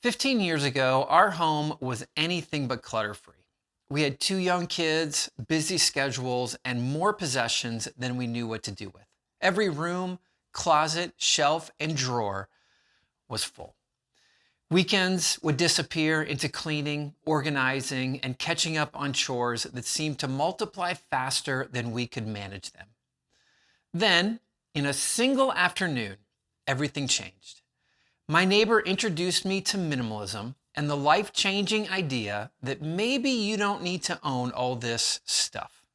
15 years ago, our home was anything but clutter-free. We had two young kids, busy schedules, and more possessions than we knew what to do with. Every room, closet, shelf, and drawer was full. Weekends would disappear into cleaning, organizing, and catching up on chores that seemed to multiply faster than we could manage them. Then, in a single afternoon, everything changed. My neighbor introduced me to minimalism and the life-changing idea that maybe you don't need to own all this stuff.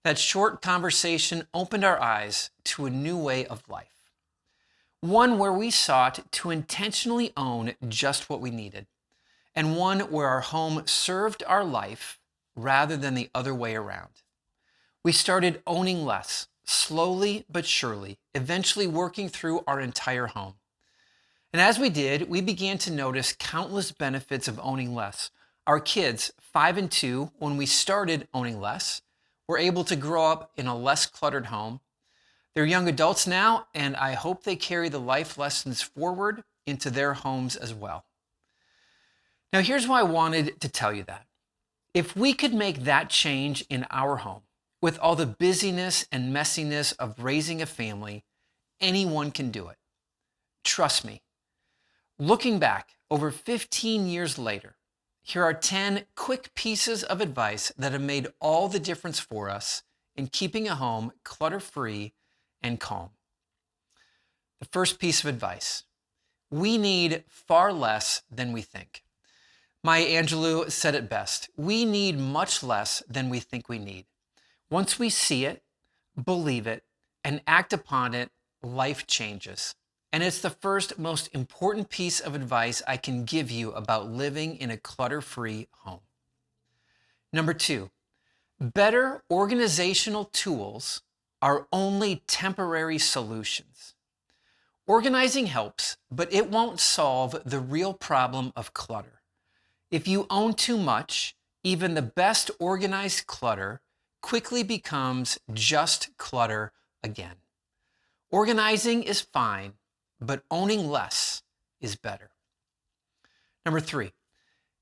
That short conversation opened our eyes to a new way of life. One where we sought to intentionally own just what we needed, and one where our home served our life rather than the other way around. We started owning less, slowly but surely, eventually working through our entire home. And as we did, we began to notice countless benefits of owning less. Our kids, 5 and 2, when we started owning less, were able to grow up in a less cluttered home. They're young adults now, and I hope they carry the life lessons forward into their homes as well. Now, here's why I wanted to tell you that. If we could make that change in our home, with all the busyness and messiness of raising a family, anyone can do it. Trust me. Looking back over 15 years later, here are 10 quick pieces of advice that have made all the difference for us in keeping a home clutter-free and calm. The first piece of advice: we need far less than we think. Maya Angelou said it best: we need much less than we think we need. Once we see it, believe it, and act upon it, life changes. And it's the first most important piece of advice I can give you about living in a clutter-free home. Number 2, better organizational tools are only temporary solutions. Organizing helps, but it won't solve the real problem of clutter. If you own too much, even the best organized clutter quickly becomes just clutter again. Organizing is fine, but owning less is better. Number 3,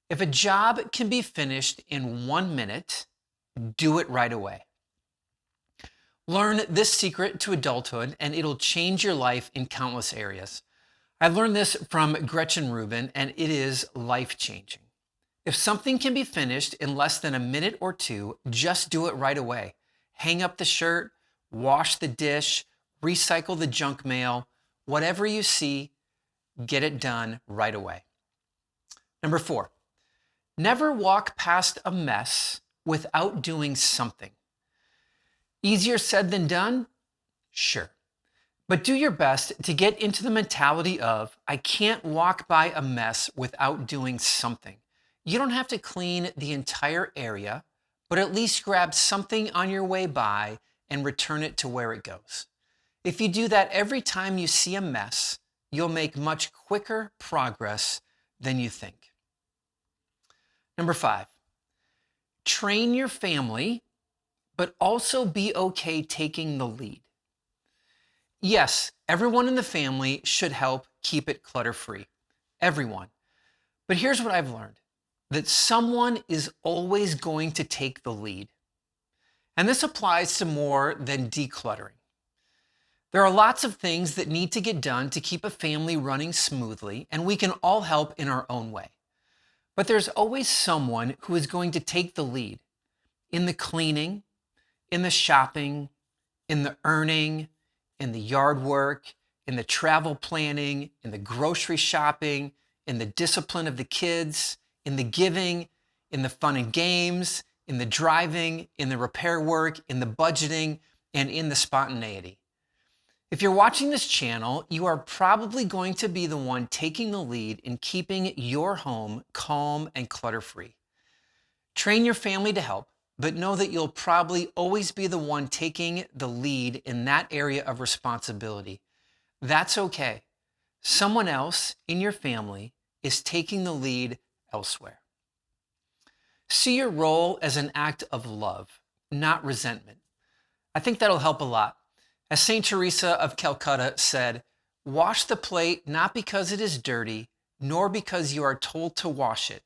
if a job can be finished in 1 minute, do it right away. Learn this secret to adulthood, and it'll change your life in countless areas. I learned this from Gretchen Rubin, and it is life-changing. If something can be finished in less than a minute or two, just do it right away. Hang up the shirt, wash the dish, recycle the junk mail. Whatever you see, get it done right away. Number 4, never walk past a mess without doing something. Easier said than done? Sure. But do your best to get into the mentality of, I can't walk by a mess without doing something. You don't have to clean the entire area, but at least grab something on your way by and return it to where it goes. If you do that every time you see a mess, you'll make much quicker progress than you think. Number 5, train your family, but also be okay taking the lead. Yes, everyone in the family should help keep it clutter-free. Everyone. But here's what I've learned: that someone is always going to take the lead. And this applies to more than decluttering. There are lots of things that need to get done to keep a family running smoothly, and we can all help in our own way. But there's always someone who is going to take the lead in the cleaning, in the shopping, in the earning, in the yard work, in the travel planning, in the grocery shopping, in the discipline of the kids, in the giving, in the fun and games, in the driving, in the repair work, in the budgeting, and in the spontaneity. If you're watching this channel, you are probably going to be the one taking the lead in keeping your home calm and clutter-free. Train your family to help, but know that you'll probably always be the one taking the lead in that area of responsibility. That's okay. Someone else in your family is taking the lead elsewhere. See your role as an act of love, not resentment. I think that'll help a lot. As St. Teresa of Calcutta said, wash the plate not because it is dirty, nor because you are told to wash it,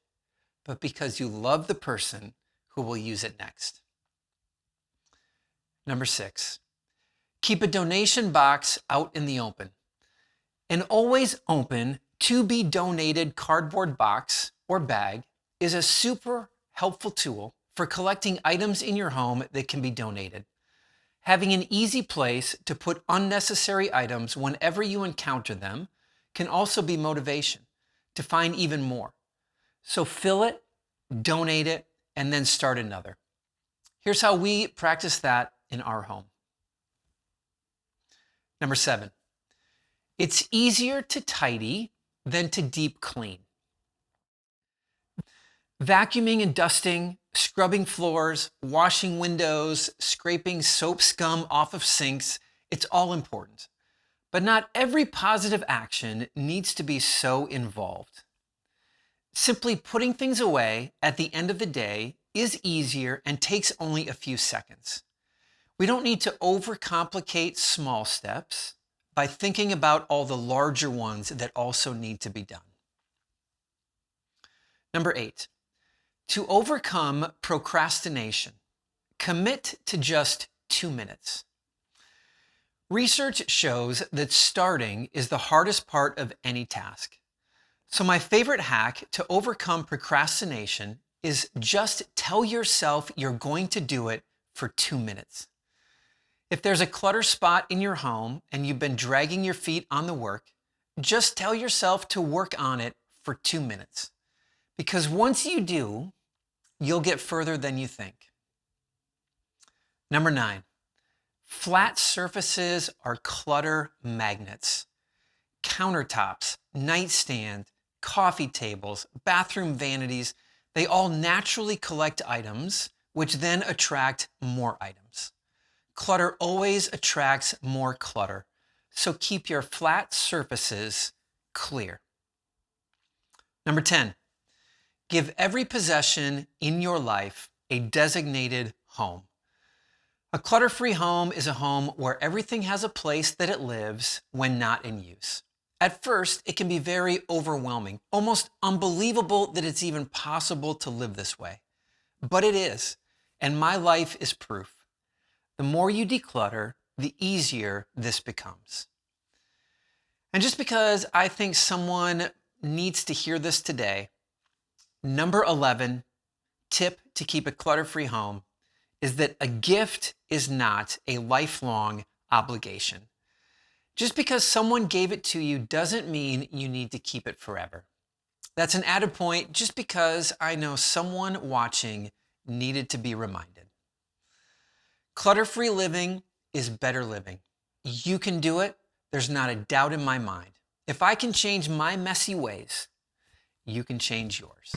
but because you love the person who will use it next. Number 6, keep a donation box out in the open. An always open, to be donated cardboard box or bag is a super helpful tool for collecting items in your home that can be donated. Having an easy place to put unnecessary items whenever you encounter them can also be motivation to find even more. So fill it, donate it, and then start another. Here's how we practice that in our home. Number 7, it's easier to tidy than to deep clean. Vacuuming and dusting, scrubbing floors, washing windows, scraping soap scum off of sinks, it's all important. But not every positive action needs to be so involved. Simply putting things away at the end of the day is easier and takes only a few seconds. We don't need to overcomplicate small steps by thinking about all the larger ones that also need to be done. Number 8, to overcome procrastination, commit to just 2 minutes. Research shows that starting is the hardest part of any task. So my favorite hack to overcome procrastination is just tell yourself you're going to do it for 2 minutes. If there's a clutter spot in your home and you've been dragging your feet on the work, just tell yourself to work on it for 2 minutes. Because once you do, you'll get further than you think. Number 9, flat surfaces are clutter magnets. Countertops, nightstand, coffee tables, bathroom vanities, they all naturally collect items, which then attract more items. Clutter always attracts more clutter, so keep your flat surfaces clear. Number 10, give every possession in your life a designated home. A clutter-free home is a home where everything has a place that it lives when not in use. At first, it can be very overwhelming, almost unbelievable that it's even possible to live this way. But it is, and my life is proof. The more you declutter, the easier this becomes. And just because I think someone needs to hear this today, number 11 tip to keep a clutter-free home is that a gift is not a lifelong obligation. Just because someone gave it to you doesn't mean you need to keep it forever. That's an added point just because I know someone watching needed to be reminded. Clutter-free living is better living. You can do it. There's not a doubt in my mind. If I can change my messy ways, you can change yours.